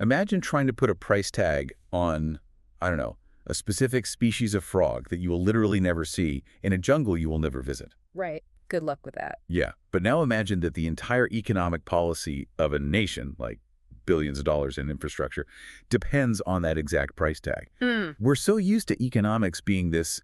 Imagine trying to put a price tag on, I don't know, a specific species of frog that you will literally never see in a jungle you will never visit. Right. Good luck with that. Yeah, but now imagine that the entire economic policy of a nation, like billions of dollars in infrastructure, depends on that exact price tag. We're so used to economics being this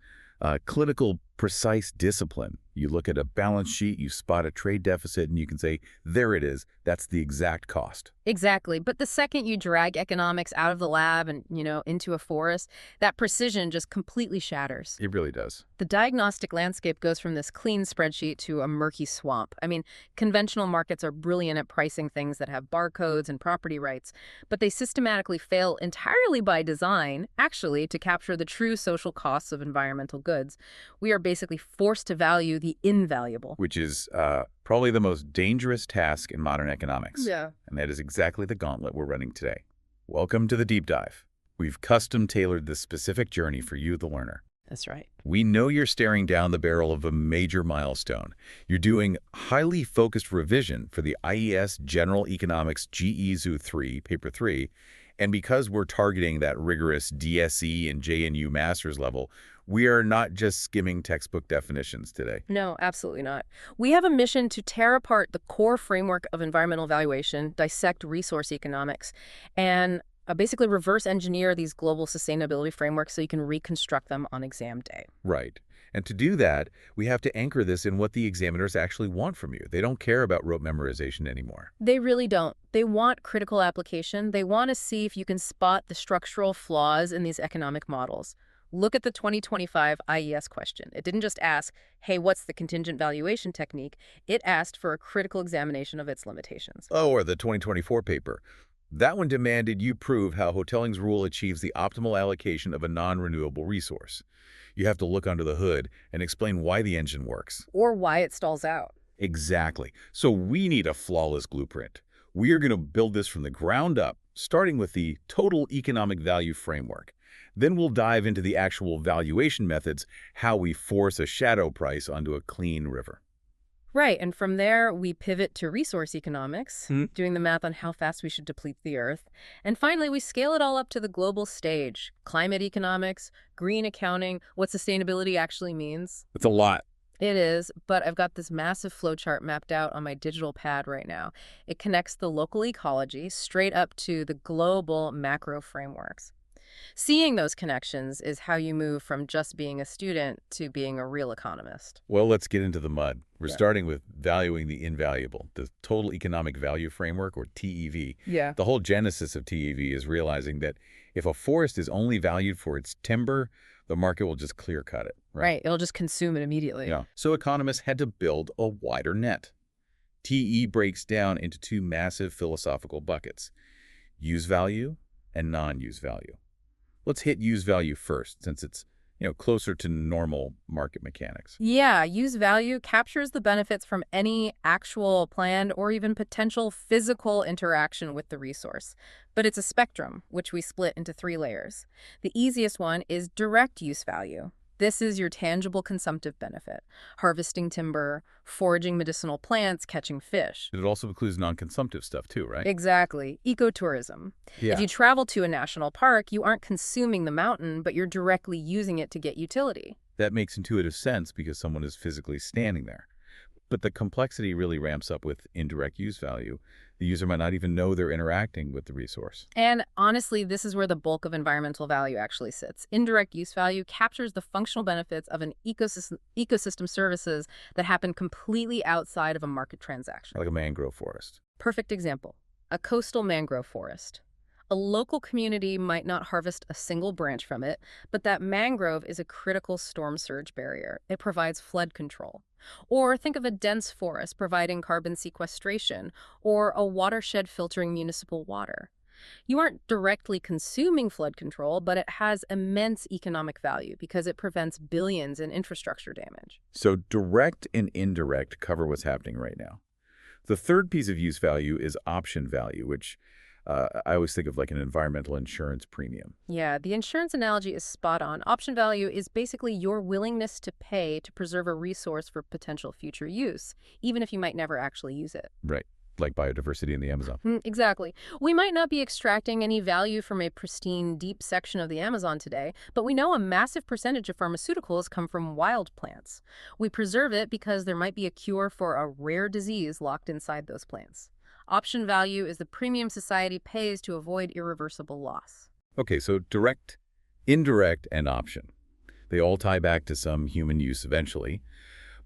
clinical, precise discipline. You look at a balance sheet, you spot a trade deficit, and you can say, there it is. That's the exact cost. Exactly. But the second you drag economics out of the lab and, into a forest, that precision just completely shatters. It really does. The diagnostic landscape goes from this clean spreadsheet to a murky swamp. I mean, conventional markets are brilliant at pricing things that have barcodes and property rights, but they systematically fail entirely by design, actually, to capture the true social costs of environmental goods. We are basically forced to value the invaluable. Which is probably the most dangerous task in modern economics. Yeah. And that is exactly the gauntlet we're running today. Welcome to the deep dive. We've custom-tailored this specific journey for you, the learner. That's right. We know you're staring down the barrel of a major milestone. You're doing highly focused revision for the IES General Economics GE-03, Paper 3, and because we're targeting that rigorous DSE and JNU Masters level, we are not just skimming textbook definitions today. No, absolutely not. We have a mission to tear apart the core framework of environmental valuation, dissect resource economics, and basically reverse engineer these global sustainability frameworks so you can reconstruct them on exam day. Right. And to do that, we have to anchor this in what the examiners actually want from you. They don't care about rote memorization anymore. They really don't. They want critical application. They want to see if you can spot the structural flaws in these economic models. Look at the 2025 IES question. It didn't just ask, hey, what's the contingent valuation technique? It asked for a critical examination of its limitations. Oh, or the 2024 paper. That one demanded you prove how Hotelling's rule achieves the optimal allocation of a non-renewable resource. You have to look under the hood and explain why the engine works. Or why it stalls out. Exactly. So we need a flawless blueprint. We are going to build this from the ground up, starting with the total economic value framework. Then we'll dive into the actual valuation methods, how we force a shadow price onto a clean river. Right, and from there, we pivot to resource economics, doing the math on how fast we should deplete the Earth. And finally, we scale it all up to the global stage. Climate economics, green accounting, what sustainability actually means. It's a lot. It is, but I've got this massive flowchart mapped out on my digital pad right now. It connects the local ecology straight up to the global macro frameworks. Seeing those connections is how you move from just being a student to being a real economist. Well, let's get into the mud. We're starting with valuing the invaluable, the Total Economic Value Framework, or TEV. Yeah. The whole genesis of TEV is realizing that if a forest is only valued for its timber, the market will just clear-cut it. Right. It'll just consume it immediately. Yeah. So economists had to build a wider net. TE breaks down into two massive philosophical buckets, use value and non-use value. Let's hit use value first, since it's closer to normal market mechanics. Yeah, use value captures the benefits from any actual planned or even potential physical interaction with the resource. But it's a spectrum, which we split into 3 layers. The easiest one is direct use value. This is your tangible consumptive benefit: harvesting timber, foraging medicinal plants, catching fish. It also includes non-consumptive stuff too, right? Exactly. Ecotourism. Yeah. If you travel to a national park, you aren't consuming the mountain, but you're directly using it to get utility. That makes intuitive sense because someone is physically standing there. But the complexity really ramps up with indirect use value. The user might not even know they're interacting with the resource. And honestly, this is where the bulk of environmental value actually sits. Indirect use value captures the functional benefits of an ecosystem services that happen completely outside of a market transaction. Like a mangrove forest. Perfect example: a coastal mangrove forest. A local community might not harvest a single branch from it, but that mangrove is a critical storm surge barrier. It provides flood control. Or think of a dense forest providing carbon sequestration, or a watershed filtering municipal water. You aren't directly consuming flood control, but it has immense economic value because it prevents billions in infrastructure damage. So direct and indirect cover what's happening right now. The third piece of use value is option value, which I always think of like an environmental insurance premium. Yeah, the insurance analogy is spot on. Option value is basically your willingness to pay to preserve a resource for potential future use, even if you might never actually use it. Right. like biodiversity in the Amazon. Exactly. We might not be extracting any value from a pristine, deep section of the Amazon today, but we know a massive percentage of pharmaceuticals come from wild plants. We preserve it because there might be a cure for a rare disease locked inside those plants. Option value is the premium society pays to avoid irreversible loss. Okay, so direct, indirect, and option. They all tie back to some human use eventually.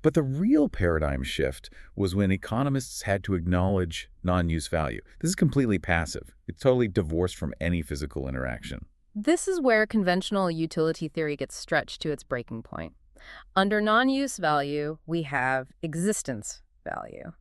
But the real paradigm shift was when economists had to acknowledge non-use value. This is completely passive. It's totally divorced from any physical interaction. This is where conventional utility theory gets stretched to its breaking point. Under non-use value, we have existence value.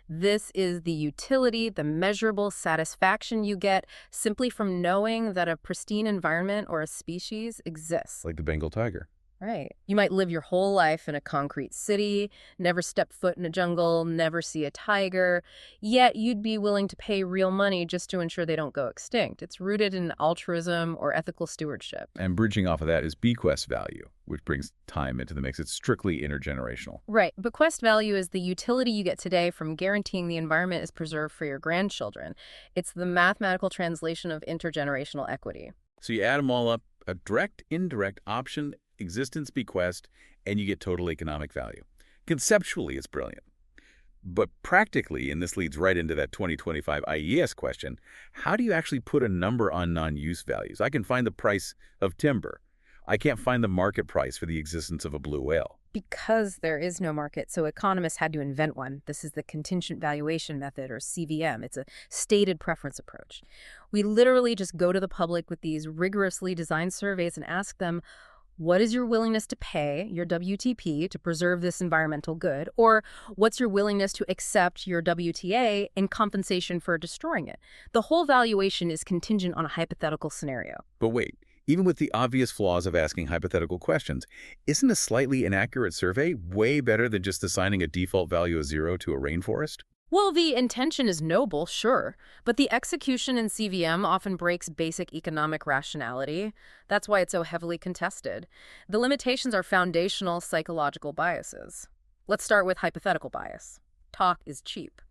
This is the utility, the measurable satisfaction you get simply from knowing that a pristine environment or a species exists. Like the Bengal tiger. Right. You might live your whole life in a concrete city, never step foot in a jungle, never see a tiger, yet you'd be willing to pay real money just to ensure they don't go extinct. It's rooted in altruism or ethical stewardship. And bridging off of that is bequest value, which brings time into the mix. It's strictly intergenerational. Right. Bequest value is the utility you get today from guaranteeing the environment is preserved for your grandchildren. It's the mathematical translation of intergenerational equity. So you add them all up, a direct, indirect, option, existence, bequest, and you get total economic value. Conceptually, it's brilliant. But practically, and this leads right into that 2025 IES question, how do you actually put a number on non-use values? I can find the price of timber. I can't find the market price for the existence of a blue whale. Because there is no market, so economists had to invent one. This is the contingent valuation method, or CVM. It's a stated preference approach. We literally just go to the public with these rigorously designed surveys and ask them, what is your willingness to pay, your WTP, to preserve this environmental good? Or what's your willingness to accept your WTA in compensation for destroying it? The whole valuation is contingent on a hypothetical scenario. But wait, even with the obvious flaws of asking hypothetical questions, isn't a slightly inaccurate survey way better than just assigning a default value of 0 to a rainforest? Well, the intention is noble, sure, but the execution in CVM often breaks basic economic rationality. That's why it's so heavily contested. The limitations are foundational psychological biases. Let's start with hypothetical bias. Talk is cheap.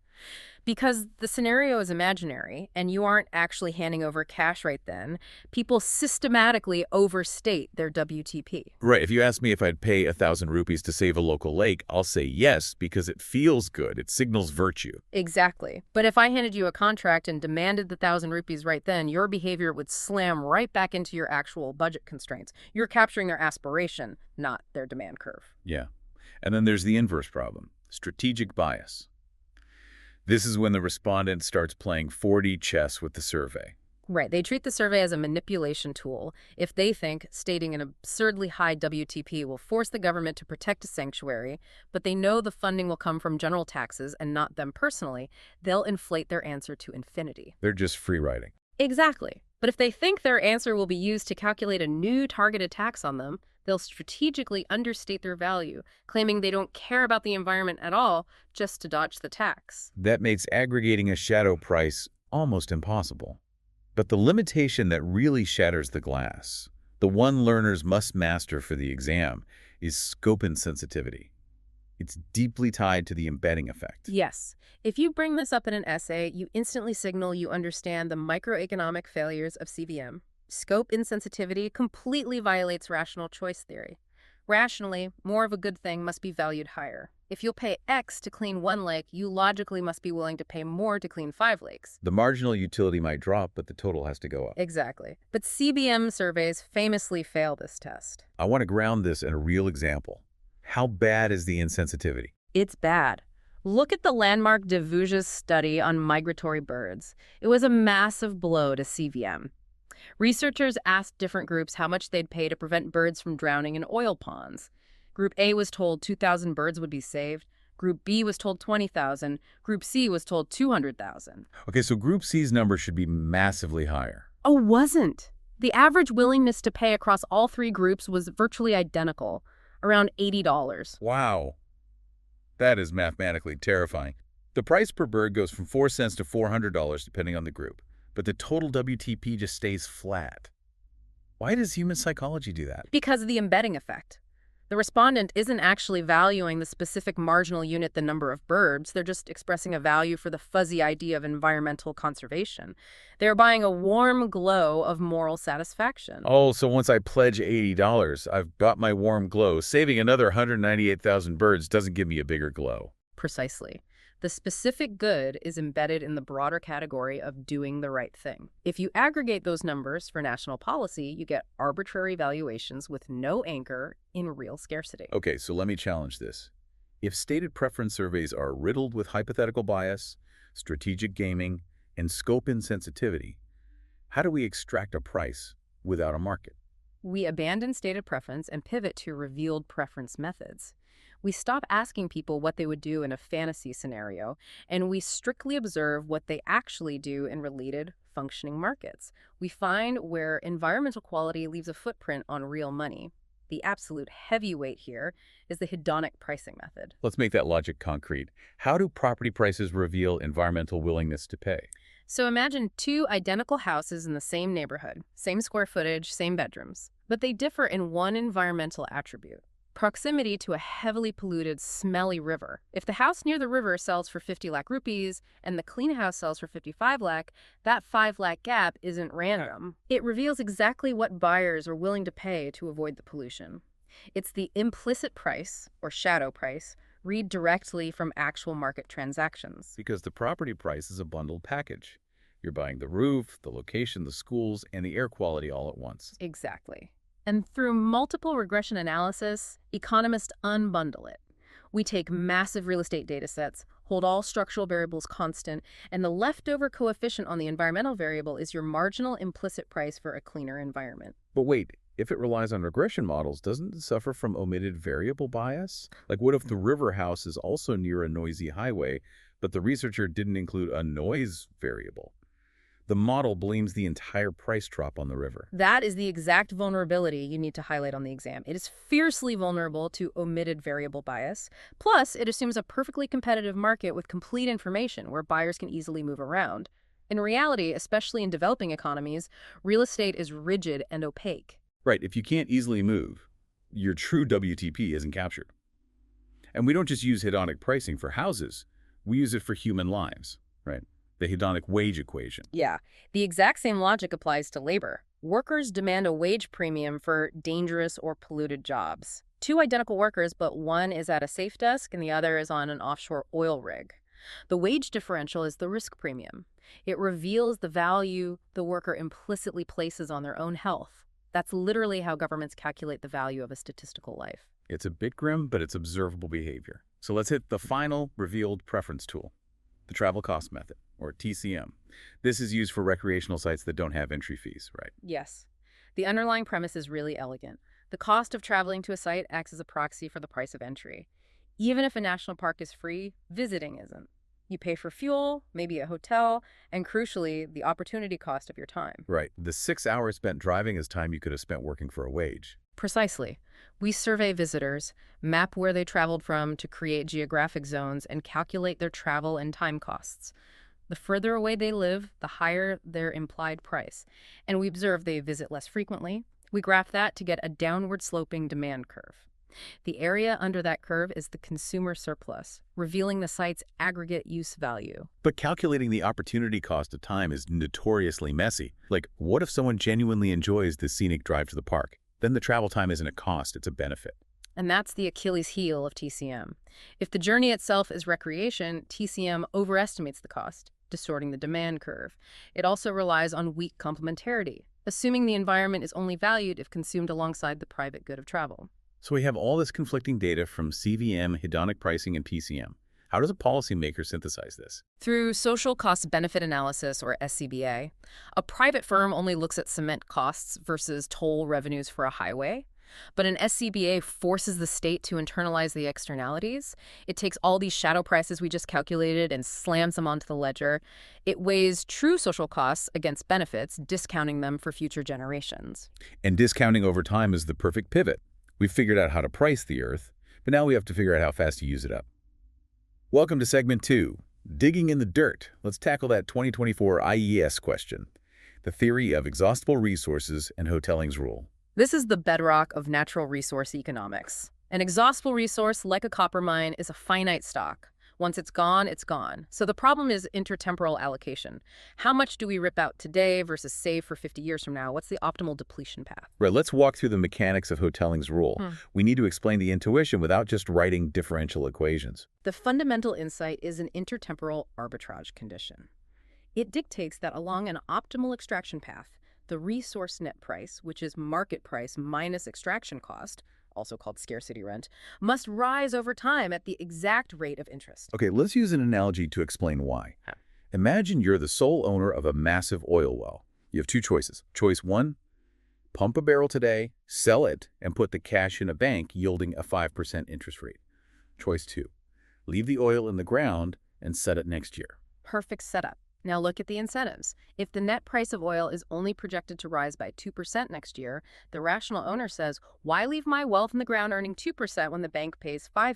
Because the scenario is imaginary and you aren't actually handing over cash right then, people systematically overstate their WTP. Right. If you ask me if I'd pay 1,000 rupees to save a local lake, I'll say yes because it feels good. It signals virtue. Exactly. But if I handed you a contract and demanded the 1,000 rupees right then, your behavior would slam right back into your actual budget constraints. You're capturing their aspiration, not their demand curve. Yeah. And then there's the inverse problem, strategic bias. This is when the respondent starts playing 4D chess with the survey. Right. They treat the survey as a manipulation tool. If they think stating an absurdly high WTP will force the government to protect a sanctuary, but they know the funding will come from general taxes and not them personally, they'll inflate their answer to infinity. They're just free riding. Exactly. But if they think their answer will be used to calculate a new targeted tax on them, they'll strategically understate their value, claiming they don't care about the environment at all just to dodge the tax. That makes aggregating a shadow price almost impossible. But the limitation that really shatters the glass, the one learners must master for the exam, is scope insensitivity. It's deeply tied to the embedding effect. Yes. If you bring this up in an essay, you instantly signal you understand the microeconomic failures of CVM. Scope insensitivity completely violates rational choice theory. Rationally, more of a good thing must be valued higher. If you'll pay X to clean one lake, you logically must be willing to pay more to clean 5 lakes. The marginal utility might drop, but the total has to go up. Exactly. But CVM surveys famously fail this test. I want to ground this in a real example. How bad is the insensitivity? It's bad. Look at the landmark de Vouge's study on migratory birds. It was a massive blow to CVM. Researchers asked different groups how much they'd pay to prevent birds from drowning in oil ponds. Group A was told 2,000 birds would be saved. Group B was told 20,000. Group C was told 200,000. Okay, so Group C's number should be massively higher. Oh, wasn't. The average willingness to pay across all 3 groups was virtually identical, around $80. Wow. That is mathematically terrifying. The price per bird goes from 4 cents to $400 depending on the group, but the total WTP just stays flat. Why does human psychology do that? Because of the embedding effect. The respondent isn't actually valuing the specific marginal unit, the number of birds. They're just expressing a value for the fuzzy idea of environmental conservation. They're buying a warm glow of moral satisfaction. Oh, so once I pledge $80, I've got my warm glow. Saving another 198,000 birds doesn't give me a bigger glow. Precisely. The specific good is embedded in the broader category of doing the right thing. If you aggregate those numbers for national policy, you get arbitrary valuations with no anchor in real scarcity. Okay, so let me challenge this. If stated preference surveys are riddled with hypothetical bias, strategic gaming, and scope insensitivity, how do we extract a price without a market? We abandon stated preference and pivot to revealed preference methods. We stop asking people what they would do in a fantasy scenario, and we strictly observe what they actually do in related, functioning markets. We find where environmental quality leaves a footprint on real money. The absolute heavyweight here is the hedonic pricing method. Let's make that logic concrete. How do property prices reveal environmental willingness to pay? So imagine two identical houses in the same neighborhood, same square footage, same bedrooms, but they differ in one environmental attribute: proximity to a heavily polluted, smelly river. If the house near the river sells for 50 lakh rupees and the clean house sells for 55 lakh, that 5 lakh gap isn't random. It reveals exactly what buyers are willing to pay to avoid the pollution. It's the implicit price, or shadow price, read directly from actual market transactions. Because the property price is a bundled package. You're buying the roof, the location, the schools, and the air quality all at once. Exactly. And through multiple regression analysis, economists unbundle it. We take massive real estate data sets, hold all structural variables constant, and the leftover coefficient on the environmental variable is your marginal implicit price for a cleaner environment. But wait, if it relies on regression models, doesn't it suffer from omitted variable bias? Like, what if the river house is also near a noisy highway, but the researcher didn't include a noise variable? The model blames the entire price drop on the river. That is the exact vulnerability you need to highlight on the exam. It is fiercely vulnerable to omitted variable bias. Plus, it assumes a perfectly competitive market with complete information where buyers can easily move around. In reality, especially in developing economies, real estate is rigid and opaque. Right, if you can't easily move, your true WTP isn't captured. And we don't just use hedonic pricing for houses. We use it for human lives, right? The hedonic wage equation. Yeah, the exact same logic applies to labor. Workers demand a wage premium for dangerous or polluted jobs. Two identical workers, but one is at a safe desk and the other is on an offshore oil rig. The wage differential is the risk premium. It reveals the value the worker implicitly places on their own health. That's literally how governments calculate the value of a statistical life. It's a bit grim, but it's observable behavior. So let's hit the final revealed preference tool, the travel cost method, or TCM. This is used for recreational sites that don't have entry fees, right? Yes. The underlying premise is really elegant. The cost of traveling to a site acts as a proxy for the price of entry. Even if a national park is free, visiting isn't. You pay for fuel, maybe a hotel, and crucially, the opportunity cost of your time. Right. The 6 hours spent driving is time you could have spent working for a wage. Precisely. We survey visitors, map where they traveled from to create geographic zones, and calculate their travel and time costs. The further away they live, the higher their implied price. And we observe they visit less frequently. We graph that to get a downward sloping demand curve. The area under that curve is the consumer surplus, revealing the site's aggregate use value. But calculating the opportunity cost of time is notoriously messy. Like, what if someone genuinely enjoys the scenic drive to the park? Then the travel time isn't a cost, it's a benefit. And that's the Achilles heel of TCM. If the journey itself is recreation, TCM overestimates the cost, distorting the demand curve. It also relies on weak complementarity, assuming the environment is only valued if consumed alongside the private good of travel. So we have all this conflicting data from CVM, hedonic pricing, and PCM. How does a policymaker synthesize this? Through social cost-benefit analysis, or SCBA, a private firm only looks at cement costs versus toll revenues for a highway. But an SCBA forces the state to internalize the externalities. It takes all these shadow prices we just calculated and slams them onto the ledger. It weighs true social costs against benefits, discounting them for future generations. And discounting over time is the perfect pivot. We've figured out how to price the Earth, but now we have to figure out how fast to use it up. Welcome to Segment 2, Digging in the Dirt. Let's tackle that 2024 IES question, the theory of exhaustible resources and Hotelling's rule. This is the bedrock of natural resource economics. An exhaustible resource, like a copper mine, is a finite stock. Once it's gone, it's gone. So the problem is intertemporal allocation. How much do we rip out today versus save for 50 years from now? What's the optimal depletion path? Right, let's walk through the mechanics of Hotelling's rule. We need to explain the intuition without just writing differential equations. The fundamental insight is an intertemporal arbitrage condition. It dictates that along an optimal extraction path, the resource net price, which is market price minus extraction cost, also called scarcity rent, must rise over time at the exact rate of interest. Okay, let's use an analogy to explain why. Imagine you're the sole owner of a massive oil well. You have two choices. Choice 1, pump a barrel today, sell it, and put the cash in a bank yielding a 5% interest rate. Choice 2, leave the oil in the ground and set it next year. Perfect setup. Now look at the incentives. If the net price of oil is only projected to rise by 2% next year, the rational owner says, why leave my wealth in the ground earning 2% when the bank pays 5%?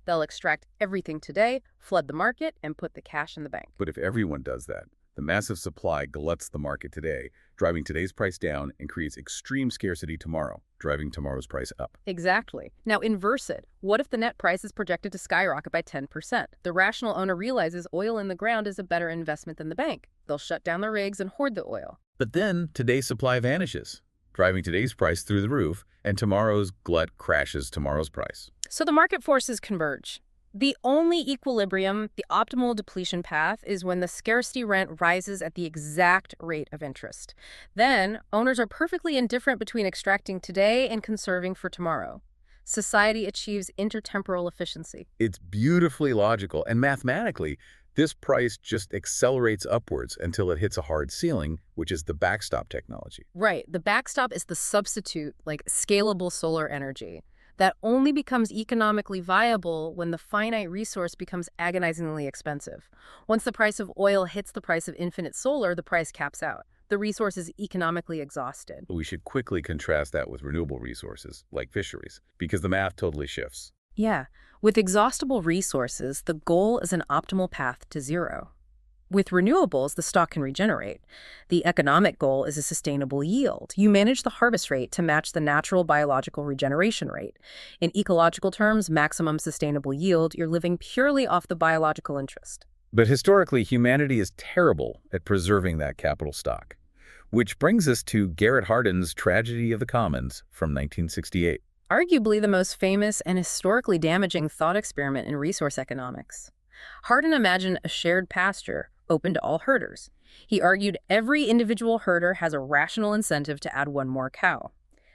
They'll extract everything today, flood the market, and put the cash in the bank. But if everyone does that, the massive supply gluts the market today, driving today's price down and creates extreme scarcity tomorrow, driving tomorrow's price up. Exactly. Now inverse it. What if the net price is projected to skyrocket by 10%? The rational owner realizes oil in the ground is a better investment than the bank. They'll shut down their rigs and hoard the oil. But then today's supply vanishes, driving today's price through the roof, and tomorrow's glut crashes tomorrow's price. So the market forces converge. The only equilibrium, the optimal depletion path, is when the scarcity rent rises at the exact rate of interest. Then, owners are perfectly indifferent between extracting today and conserving for tomorrow. Society achieves intertemporal efficiency. It's beautifully logical, and mathematically, this price just accelerates upwards until it hits a hard ceiling, which is the backstop technology. Right. The backstop is the substitute, like scalable solar energy, that only becomes economically viable when the finite resource becomes agonizingly expensive. Once the price of oil hits the price of infinite solar, the price caps out. The resource is economically exhausted. We should quickly contrast that with renewable resources, like fisheries, because the math totally shifts. Yeah. With exhaustible resources, the goal is an optimal path to zero. With renewables, the stock can regenerate. The economic goal is a sustainable yield. You manage the harvest rate to match the natural biological regeneration rate. In ecological terms, maximum sustainable yield, you're living purely off the biological interest. But historically, humanity is terrible at preserving that capital stock. Which brings us to Garrett Hardin's Tragedy of the Commons from 1968. Arguably the most famous and historically damaging thought experiment in resource economics. Hardin imagined a shared pasture, open to all herders. He argued every individual herder has a rational incentive to add one more cow.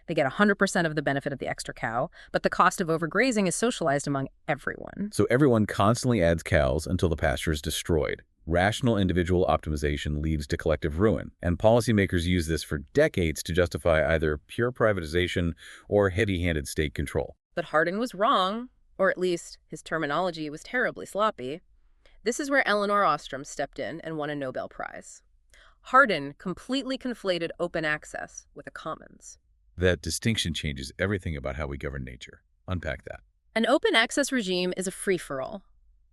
They get 100% of the benefit of the extra cow, but the cost of overgrazing is socialized among everyone. So everyone constantly adds cows until the pasture is destroyed. Rational individual optimization leads to collective ruin, and policymakers use this for decades to justify either pure privatization or heavy-handed state control. But Hardin was wrong, or at least his terminology was terribly sloppy. This is where Elinor Ostrom stepped in and won a Nobel Prize. Hardin completely conflated open access with a commons. That distinction changes everything about how we govern nature. Unpack that. An open access regime is a free-for-all.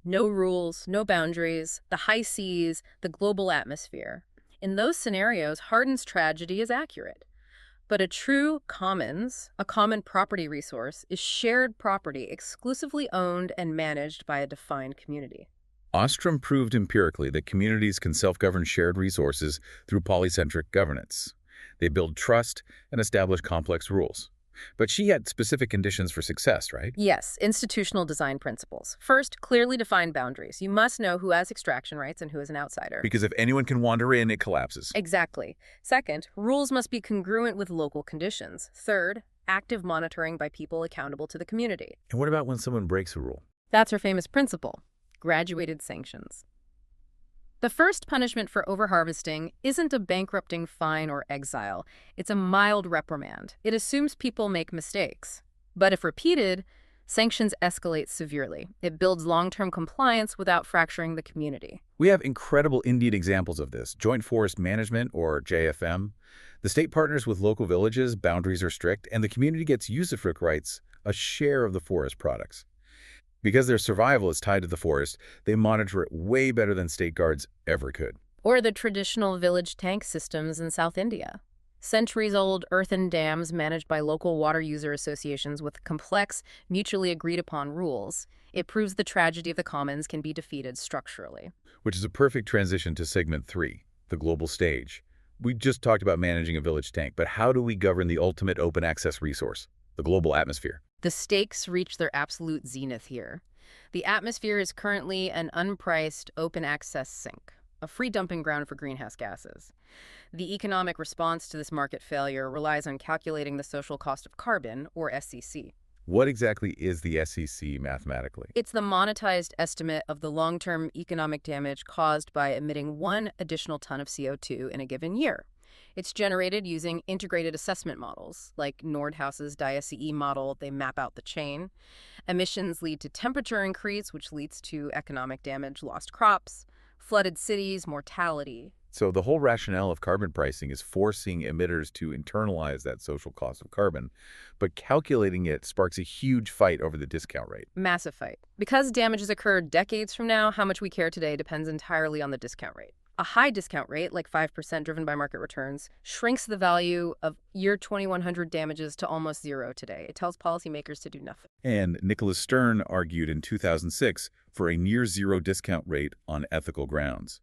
No rules, no boundaries, the high seas, the global atmosphere. In those scenarios, Hardin's tragedy is accurate. But a true commons, a common property resource, is shared property exclusively owned and managed by a defined community. Ostrom proved empirically that communities can self-govern shared resources through polycentric governance. They build trust and establish complex rules. But she had specific conditions for success, right? Yes, institutional design principles. First, clearly defined boundaries. You must know who has extraction rights and who is an outsider. Because if anyone can wander in, it collapses. Exactly. Second, rules must be congruent with local conditions. Third, active monitoring by people accountable to the community. And what about when someone breaks a rule? That's her famous principle, graduated sanctions. The first punishment for overharvesting isn't a bankrupting fine or exile. It's a mild reprimand. It assumes people make mistakes. But if repeated, sanctions escalate severely. It builds long-term compliance without fracturing the community. We have incredible Indian examples of this. Joint Forest Management, or JFM. The state partners with local villages, boundaries are strict, and the community gets usufruct rights, a share of the forest products. Because their survival is tied to the forest, they monitor it way better than state guards ever could. Or the traditional village tank systems in South India. Centuries-old earthen dams managed by local water user associations with complex, mutually agreed-upon rules. It proves the tragedy of the commons can be defeated structurally. Which is a perfect transition to segment 3, the global stage. We just talked about managing a village tank, but how do we govern the ultimate open access resource, the global atmosphere? The stakes reach their absolute zenith here. The atmosphere is currently an unpriced open access sink, a free dumping ground for greenhouse gases. The economic response to this market failure relies on calculating the social cost of carbon, or SCC. What exactly is the SEC mathematically? It's the monetized estimate of the long-term economic damage caused by emitting 1 additional ton of CO2 in a given year. It's generated using integrated assessment models, like Nordhaus's DIACE model. They map out the chain. Emissions lead to temperature increase, which leads to economic damage, lost crops, flooded cities, mortality. So the whole rationale of carbon pricing is forcing emitters to internalize that social cost of carbon, but calculating it sparks a huge fight over the discount rate. Massive fight. Because damages occurred decades from now, how much we care today depends entirely on the discount rate. A high discount rate, like 5% driven by market returns, shrinks the value of year 2100 damages to almost zero today. It tells policymakers to do nothing. And Nicholas Stern argued in 2006 for a near-zero discount rate on ethical grounds,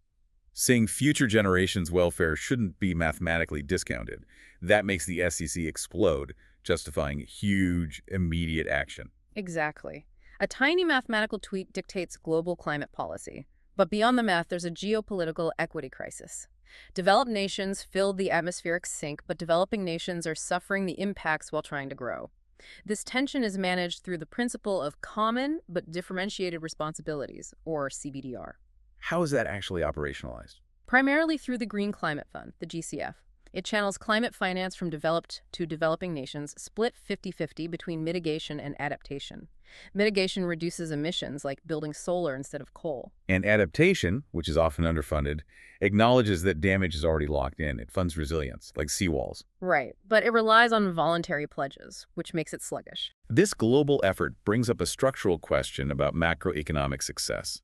saying future generations' welfare shouldn't be mathematically discounted. That makes the SEC explode, justifying huge, immediate action. Exactly. A tiny mathematical tweak dictates global climate policy. But beyond the math, there's a geopolitical equity crisis. Developed nations filled the atmospheric sink, but developing nations are suffering the impacts while trying to grow. This tension is managed through the principle of common but differentiated responsibilities, or CBDR. How is that actually operationalized? Primarily through the Green Climate Fund, the GCF. It channels climate finance from developed to developing nations, split 50-50 between mitigation and adaptation. Mitigation reduces emissions, like building solar instead of coal. And adaptation, which is often underfunded, acknowledges that damage is already locked in. It funds resilience, like seawalls. Right, but it relies on voluntary pledges, which makes it sluggish. This global effort brings up a structural question about macroeconomic success.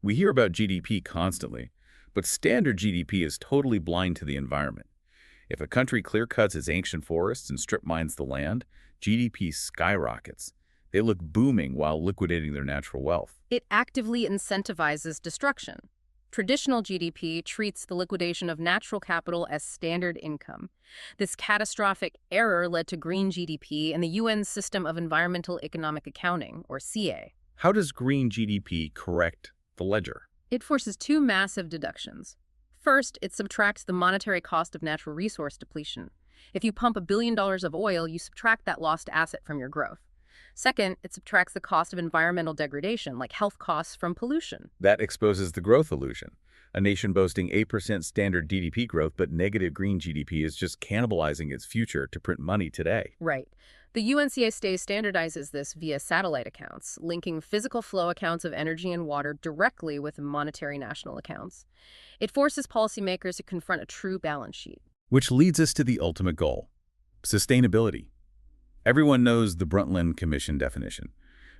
We hear about GDP constantly, but standard GDP is totally blind to the environment. If a country clear-cuts its ancient forests and strip mines the land, GDP skyrockets. They look booming while liquidating their natural wealth. It actively incentivizes destruction. Traditional GDP treats the liquidation of natural capital as standard income. This catastrophic error led to green GDP and the UN's System of Environmental Economic Accounting, or CA. How does green GDP correct the ledger? It forces 2 massive deductions. First, it subtracts the monetary cost of natural resource depletion. If you pump $1 billion of oil, you subtract that lost asset from your growth. Second, it subtracts the cost of environmental degradation, like health costs from pollution. That exposes the growth illusion. A nation boasting 8% standard GDP growth but negative green GDP is just cannibalizing its future to print money today. Right. The UNCA standardizes this via satellite accounts, linking physical flow accounts of energy and water directly with monetary national accounts. It forces policymakers to confront a true balance sheet. Which leads us to the ultimate goal, sustainability. Everyone knows the Brundtland Commission definition,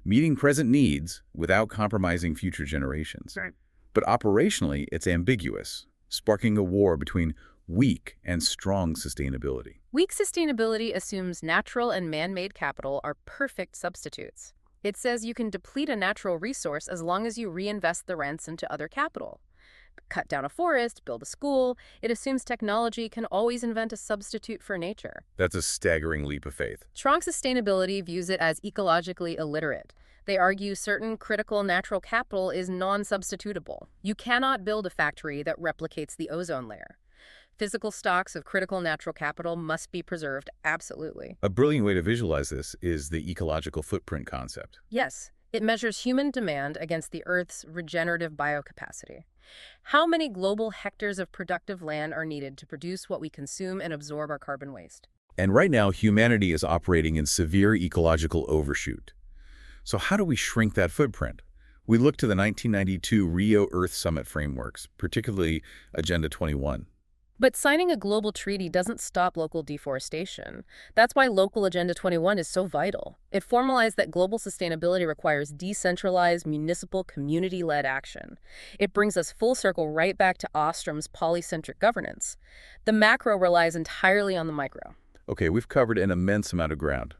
meeting present needs without compromising future generations. Right. But operationally, it's ambiguous, sparking a war between weak and strong sustainability. Weak sustainability assumes natural and man-made capital are perfect substitutes. It says you can deplete a natural resource as long as you reinvest the rents into other capital. Cut down a forest, build a school. It assumes technology can always invent a substitute for nature. That's a staggering leap of faith. Strong sustainability views it as ecologically illiterate. They argue certain critical natural capital is non-substitutable. You cannot build a factory that replicates the ozone layer. Physical stocks of critical natural capital must be preserved, absolutely. A brilliant way to visualize this is the ecological footprint concept. Yes, it measures human demand against the Earth's regenerative biocapacity. How many global hectares of productive land are needed to produce what we consume and absorb our carbon waste? And right now, humanity is operating in severe ecological overshoot. So how do we shrink that footprint? We look to the 1992 Rio Earth Summit frameworks, particularly Agenda 21. But signing a global treaty doesn't stop local deforestation. That's why Local Agenda 21 is so vital. It formalized that global sustainability requires decentralized, municipal, community-led action. It brings us full circle right back to Ostrom's polycentric governance. The macro relies entirely on the micro. Okay, we've covered an immense amount of ground.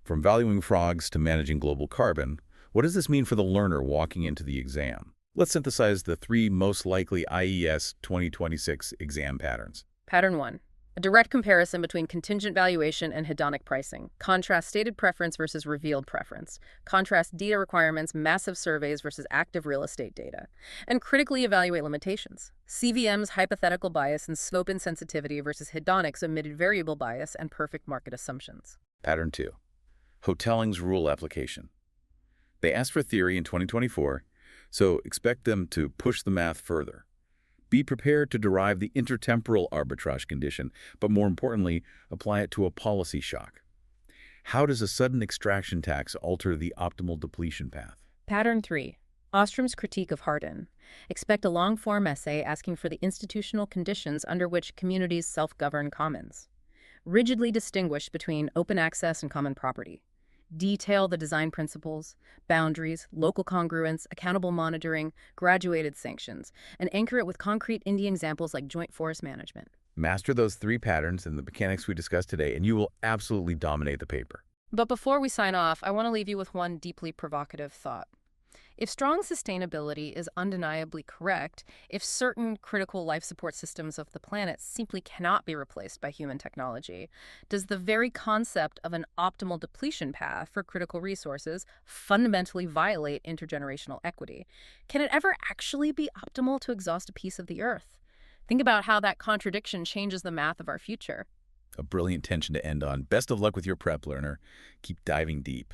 From valuing frogs to managing global carbon, what does this mean for the learner walking into the exam? Let's synthesize the 3 most likely IES 2026 exam patterns. Pattern 1. A direct comparison between contingent valuation and hedonic pricing. Contrast stated preference versus revealed preference. Contrast data requirements, massive surveys versus active real estate data. And critically evaluate limitations. CVM's hypothetical bias and slope insensitivity versus hedonic's omitted variable bias and perfect market assumptions. Pattern 2. Hotelling's rule application. They asked for theory in 2024, so expect them to push the math further. Be prepared to derive the intertemporal arbitrage condition, but more importantly, apply it to a policy shock. How does a sudden extraction tax alter the optimal depletion path? Pattern 3. Ostrom's critique of Hardin. Expect a long-form essay asking for the institutional conditions under which communities self-govern commons. Rigidly distinguish between open access and common property. Detail the design principles, boundaries, local congruence, accountable monitoring, graduated sanctions, and anchor it with concrete Indian examples like joint forest management. Master those 3 patterns and the mechanics we discussed today, and you will absolutely dominate the paper. But before we sign off, I want to leave you with one deeply provocative thought. If strong sustainability is undeniably correct, if certain critical life support systems of the planet simply cannot be replaced by human technology, does the very concept of an optimal depletion path for critical resources fundamentally violate intergenerational equity? Can it ever actually be optimal to exhaust a piece of the earth? Think about how that contradiction changes the math of our future. A brilliant tension to end on. Best of luck with your prep, learner. Keep diving deep.